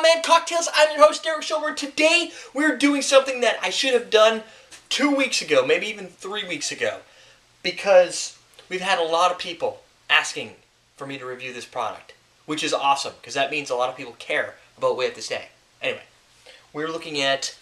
Man Cocktails. I'm your host, Derek Silver. Today, we're doing something that I should have done 2 weeks ago, maybe even 3 weeks ago, because we've had a lot of people asking for me to review this product, which is awesome, because that means a lot of people care about what we have to say. Anyway, we're looking at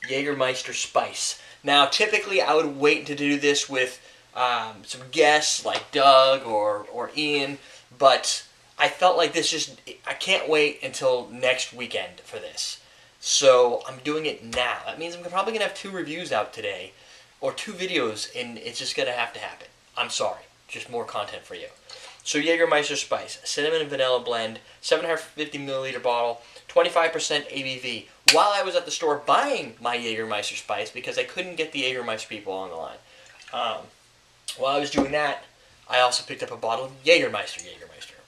Jagermeister Spice. Now, typically, I would wait to do this with some guests like Doug or Ian, but I felt like I can't wait until next weekend for this. So I'm doing it now. That means I'm probably going to have 2 reviews out today, or 2 videos, and it's just going to have to happen. I'm sorry. Just more content for you. So Jagermeister Spice, cinnamon and vanilla blend, 750 milliliter bottle, 25% ABV. While I was at the store buying my Jagermeister Spice, because I couldn't get the Jagermeister people on the line, while I was doing that, I also picked up a bottle of Jagermeister,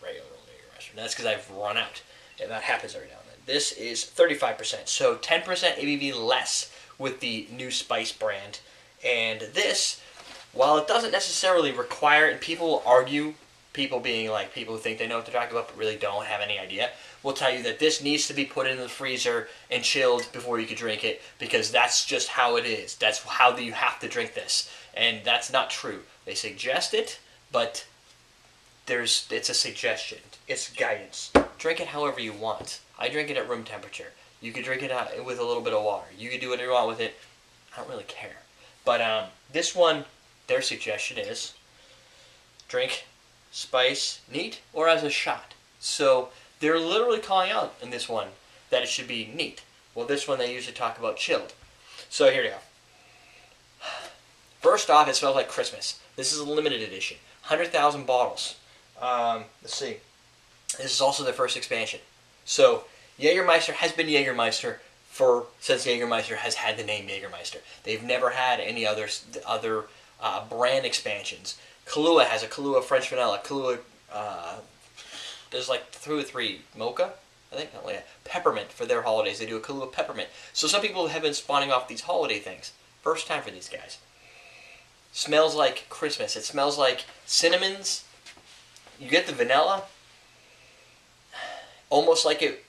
regular old Jagermeister. And that's because I've run out. And that happens every now and then. This is 35%, so 10% ABV less with the new Spice brand. And this, while it doesn't necessarily require it, and people will argue, people being like people who think they know what they're talking about but really don't have any idea, will tell you that this needs to be put in the freezer and chilled before you can drink it, because that's just how it is. That's how you have to drink this. And that's not true. They suggest it, but it's a suggestion. It's guidance. Drink it however you want. I drink it at room temperature. You could drink it with a little bit of water. You could do whatever you want with it. I don't really care. But this one, their suggestion is drink Spice neat or as a shot. So they're literally calling out in this one that it should be neat. Well, this one they usually talk about chilled. So here we go. First off, it smells like Christmas. This is a limited edition. 100,000 bottles. Let's see. This is also their first expansion. So Jagermeister has been Jagermeister since Jagermeister has had the name Jagermeister. They've never had any other brand expansions. Kahlua has a Kahlua French Vanilla. Kahlua, there's like 2 or 3 Mocha, I think. Oh, yeah. Peppermint for their holidays. They do a Kahlua Peppermint. So some people have been spawning off these holiday things. First time for these guys. Smells like Christmas. It smells like cinnamons. You get the vanilla. Almost like it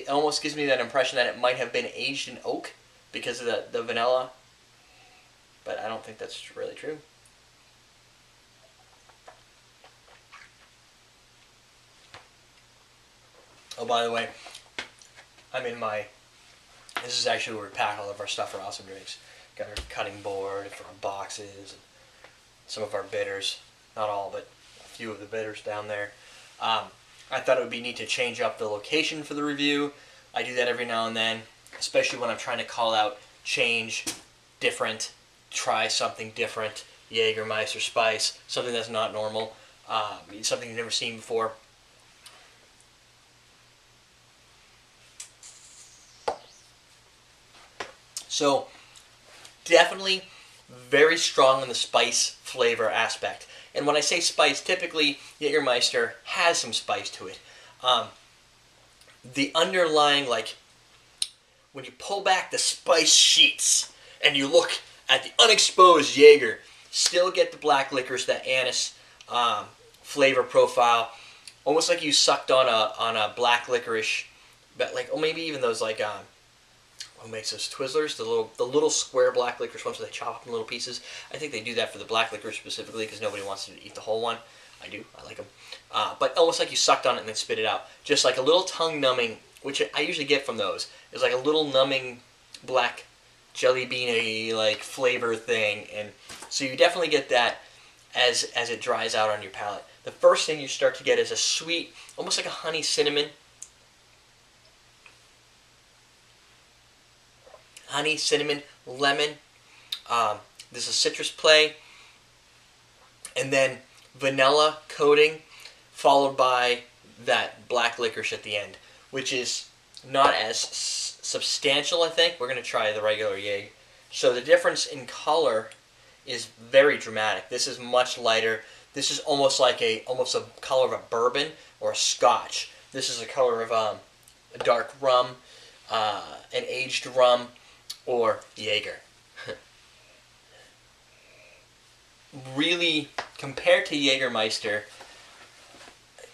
almost gives me that impression that it might have been aged in oak because of the vanilla. But I don't think that's really true. Oh, by the way, this is actually where we pack all of our stuff for Awesome Drinks. Got our cutting board for our boxes, and some of our bitters. Not all, but a few of the bitters down there. I thought it would be neat to change up the location for the review. I do that every now and then, especially when I'm trying to call out change, different, try something different, Jagermeister Spice, something that's not normal, something you've never seen before. So, definitely very strong in the spice flavor aspect. And when I say spice, typically Jagermeister has some spice to it. The underlying, like, when you pull back the spice sheets and you look at the unexposed Jaeger, still get the black licorice, that anise flavor profile, almost like you sucked on a black licorice, but like, or maybe even those like who makes those Twizzlers, the little square black licorice ones where they chop up in little pieces. I think they do that for the black licorice specifically because nobody wants to eat the whole one. I do. I like them. But almost like you sucked on it and then spit it out. Just like a little tongue numbing, which I usually get from those, is like a little numbing black jelly bean-y like flavor thing. And so you definitely get that as it dries out on your palate. The first thing you start to get is a sweet, almost like a honey cinnamon. Honey, cinnamon, lemon. There's a citrus play. And then vanilla coating, followed by that black licorice at the end, which is not as substantial, I think. We're going to try the regular Jaeger. So the difference in color is very dramatic. This is much lighter. This is almost like a color of a bourbon or a scotch. This is a color of a dark rum, an aged rum, or Jaeger. Really, compared to Jagermeister,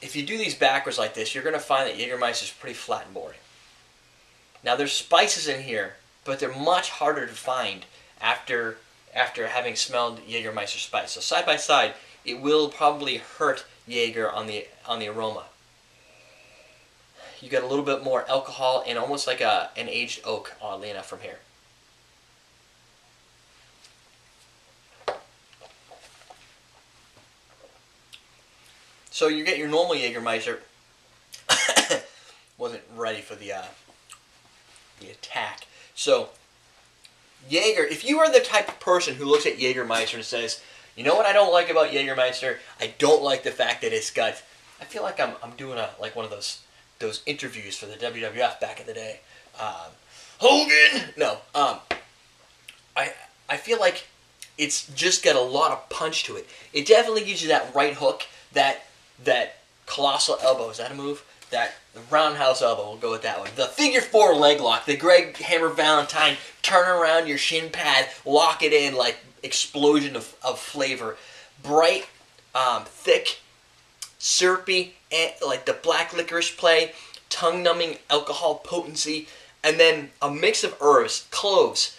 if you do these backwards like this, you're going to find that Jagermeister is pretty flat and boring. Now there's spices in here, but they're much harder to find after having smelled Jagermeister Spice. So side by side, it will probably hurt Jaeger on the aroma. You get a little bit more alcohol and almost like an aged oak, oddly enough, from here. So you get your normal Jagermeister. Wasn't ready for the attack. So Jaeger, if you are the type of person who looks at Jagermeister and says, you know what I don't like about Jagermeister? I don't like the fact that it's got. I feel like I'm doing like one of those interviews for the WWF back in the day. Hogan. No. I feel like it's just got a lot of punch to it. It definitely gives you that right hook, that colossal elbow. Is that a move? That the roundhouse elbow, we'll go with that one. The figure 4 leg lock, the Greg Hammer Valentine, turn around your shin pad, lock it in, like explosion of flavor. Bright, thick, syrupy, and like the black licorice play, tongue-numbing alcohol potency, and then a mix of herbs, cloves,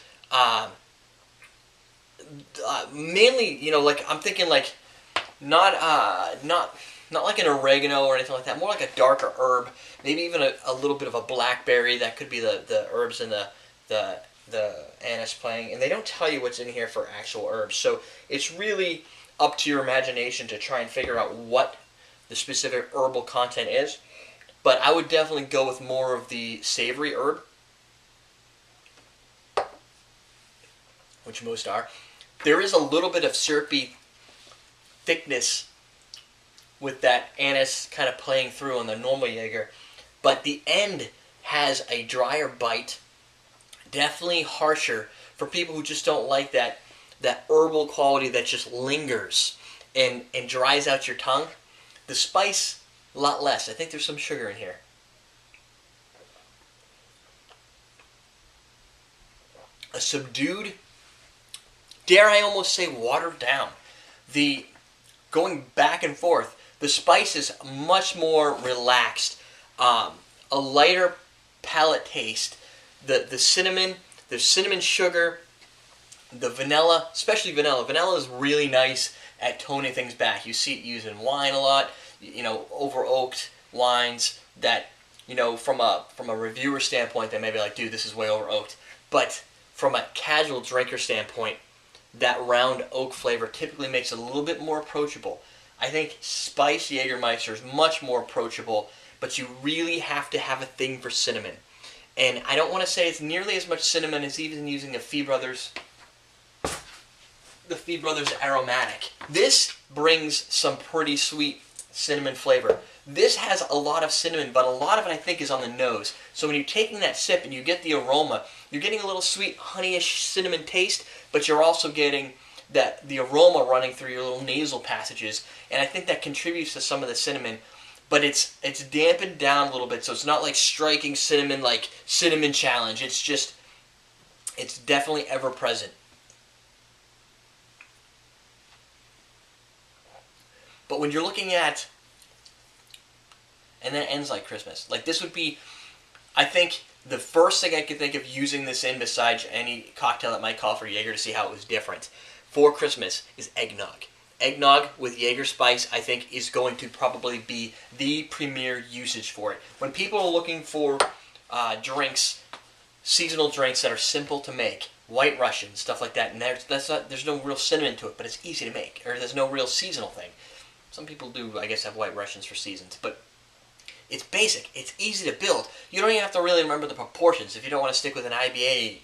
mainly, like I'm thinking like not like an oregano or anything like that. More like a darker herb, maybe even a little bit of a blackberry. That could be the herbs and the anise playing. And they don't tell you what's in here for actual herbs, so it's really up to your imagination to try and figure out what the specific herbal content is. But I would definitely go with more of the savory herb, which most are. There is a little bit of syrupy thickness with that anise kind of playing through on the normal Jaeger, but the end has a drier bite, definitely harsher for people who just don't like that herbal quality that just lingers and dries out your tongue. The spice, a lot less. I think there's some sugar in here. A subdued, dare I almost say watered down. The going back and forth, the spice is much more relaxed, a lighter palate taste. The cinnamon, the cinnamon sugar, the vanilla, especially vanilla. Vanilla is really nice at toning things back. You see it used in wine a lot, over oaked wines that, from a reviewer standpoint, they may be like, dude, this is way over oaked. But from a casual drinker standpoint, that round oak flavor typically makes it a little bit more approachable. I think Spice Jagermeister is much more approachable, but you really have to have a thing for cinnamon. And I don't want to say it's nearly as much cinnamon as even using the Fee Brothers Aromatic. This brings some pretty sweet cinnamon flavor. This has a lot of cinnamon, but a lot of it I think is on the nose. So when you're taking that sip and you get the aroma, you're getting a little sweet honeyish cinnamon taste, but you're also getting the aroma running through your little nasal passages, and I think that contributes to some of the cinnamon. But it's dampened down a little bit, so it's not like striking cinnamon like Cinnamon Challenge. It's definitely ever present. But when you're looking at, and then it ends like Christmas. Like this would be, I think, the first thing I could think of using this in besides any cocktail that might call for Jaeger to see how it was different for Christmas is eggnog. Eggnog with Jaeger Spice, I think, is going to probably be the premier usage for it. When people are looking for drinks, seasonal drinks that are simple to make, White Russian, stuff like that, and there's no real cinnamon to it, but it's easy to make, or there's no real seasonal thing. Some people do, I guess, have White Russians for seasons, but it's basic. It's easy to build. You don't even have to really remember the proportions if you don't want to stick with an IBA,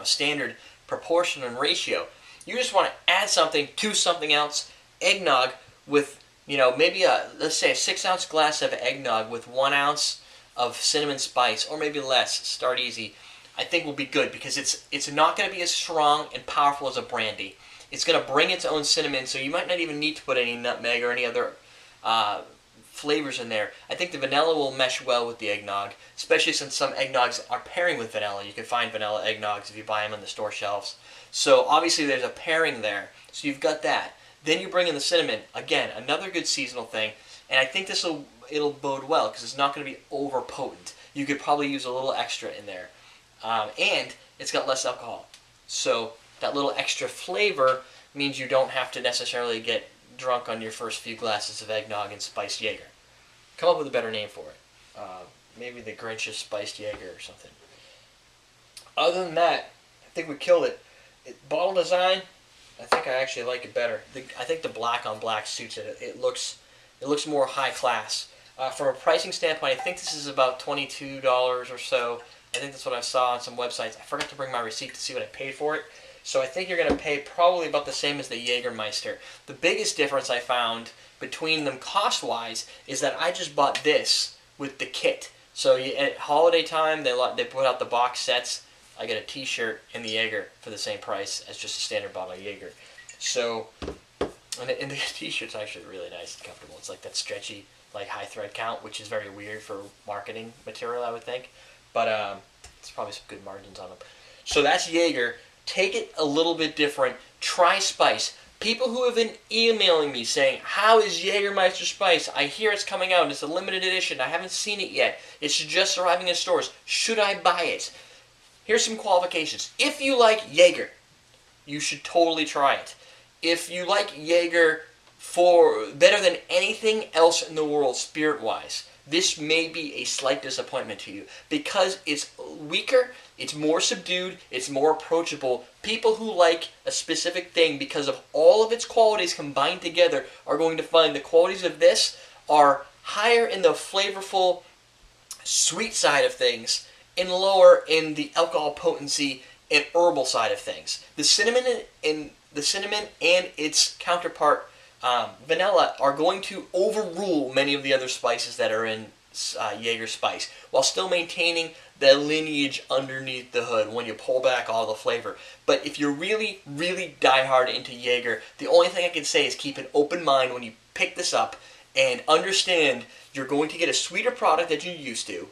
standard proportion and ratio. You just want to add something to something else. Eggnog with, maybe let's say a 6-ounce glass of eggnog with 1 ounce of cinnamon spice, or maybe less. Start easy. I think will be good because it's not going to be as strong and powerful as a brandy. It's going to bring its own cinnamon, so you might not even need to put any nutmeg or any other flavors in there. I think the vanilla will mesh well with the eggnog, especially since some eggnogs are pairing with vanilla. You can find vanilla eggnogs if you buy them on the store shelves. So obviously there's a pairing there. So you've got that. Then you bring in the cinnamon. Again, another good seasonal thing. And I think it'll bode well because it's not going to be over potent. you could probably use a little extra in there. And it's got less alcohol. So that little extra flavor means you don't have to necessarily get drunk on your first few glasses of eggnog and spiced Jaeger. Come up with a better name for it. Maybe the Grinch's Spiced Jaeger or something. Other than that, I think we killed it. Bottle design, I think I actually like it better. I think the black on black suits it. It looks more high class. From a pricing standpoint, I think this is about $22 or so. I think that's what I saw on some websites. I forgot to bring my receipt to see what I paid for it. So I think you're going to pay probably about the same as the Jagermeister. The biggest difference I found between them cost-wise is that I just bought this with the kit. So at holiday time, they put out the box sets. I get a t-shirt and the Jaeger for the same price as just a standard bottle of Jaeger. So, and the t-shirt's actually really nice and comfortable. It's like that stretchy, like high thread count, which is very weird for marketing material, I would think. But it's probably some good margins on them. So that's Jaeger. Take it a little bit different. Try Spice. People who have been emailing me saying, how is Jagermeister Spice? I hear it's coming out. It's a limited edition. I haven't seen it yet. It's just arriving in stores. Should I buy it? Here's some qualifications. If you like Jaeger, you should totally try it. If you like Jaeger for better than anything else in the world, spirit-wise, this may be a slight disappointment to you because it's weaker, it's more subdued, it's more approachable. People who like a specific thing because of all of its qualities combined together are going to find the qualities of this are higher in the flavorful, sweet side of things and lower in the alcohol potency and herbal side of things. The cinnamon and its counterpart vanilla are going to overrule many of the other spices that are in Jaeger Spice, while still maintaining the lineage underneath the hood when you pull back all the flavor. But if you're really, really diehard into Jaeger, the only thing I can say is keep an open mind when you pick this up and understand you're going to get a sweeter product that you're used to.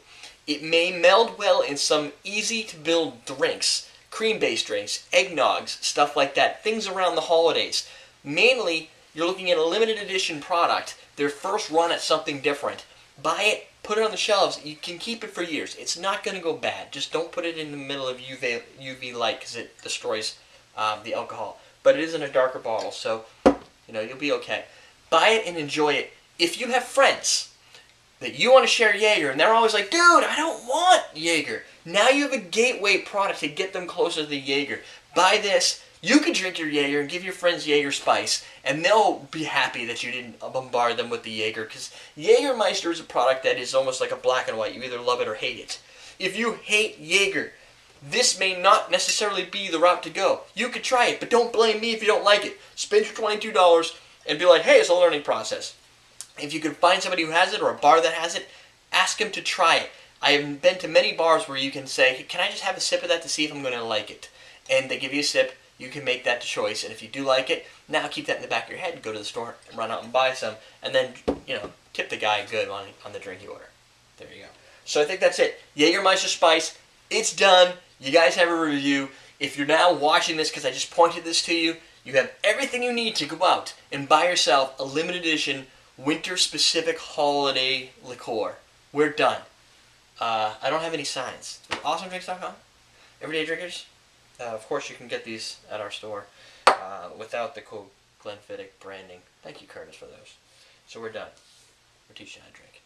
It may meld well in some easy-to-build drinks, cream-based drinks, eggnogs, stuff like that, things around the holidays. Mainly, you're looking at a limited edition product, their first run at something different. Buy it, put it on the shelves. You can keep it for years. It's not going to go bad. Just don't put it in the middle of UV light because it destroys the alcohol. But it is in a darker bottle, so you'll be okay. Buy it and enjoy it. If you have friends that you want to share Jaeger, and they're always like, dude, I don't want Jaeger. Now you have a gateway product to get them closer to the Jaeger. Buy this. You can drink your Jaeger and give your friends Jaeger Spice, and they'll be happy that you didn't bombard them with the Jaeger, because Jagermeister is a product that is almost like a black and white. You either love it or hate it. If you hate Jaeger, this may not necessarily be the route to go. You could try it, but don't blame me if you don't like it. Spend your $22 and be like, hey, it's a learning process. If you can find somebody who has it or a bar that has it, ask them to try it. I have been to many bars where you can say, hey, can I just have a sip of that to see if I'm going to like it? And they give you a sip. You can make that choice, and if you do like it, now keep that in the back of your head, go to the store and run out and buy some, and then, tip the guy good on the drink you order. There you go. So I think that's it. Jagermeister Spice, it's done. You guys have a review. If you're now watching this because I just pointed this to you, you have everything you need to go out and buy yourself a limited edition winter-specific holiday liqueur. We're done. I don't have any signs. AwesomeDrinks.com? Everyday Drinkers? Of course, you can get these at our store without the code Glenfiddich branding. Thank you, Curtis, for those. So we're done. We're teaching you how to drink.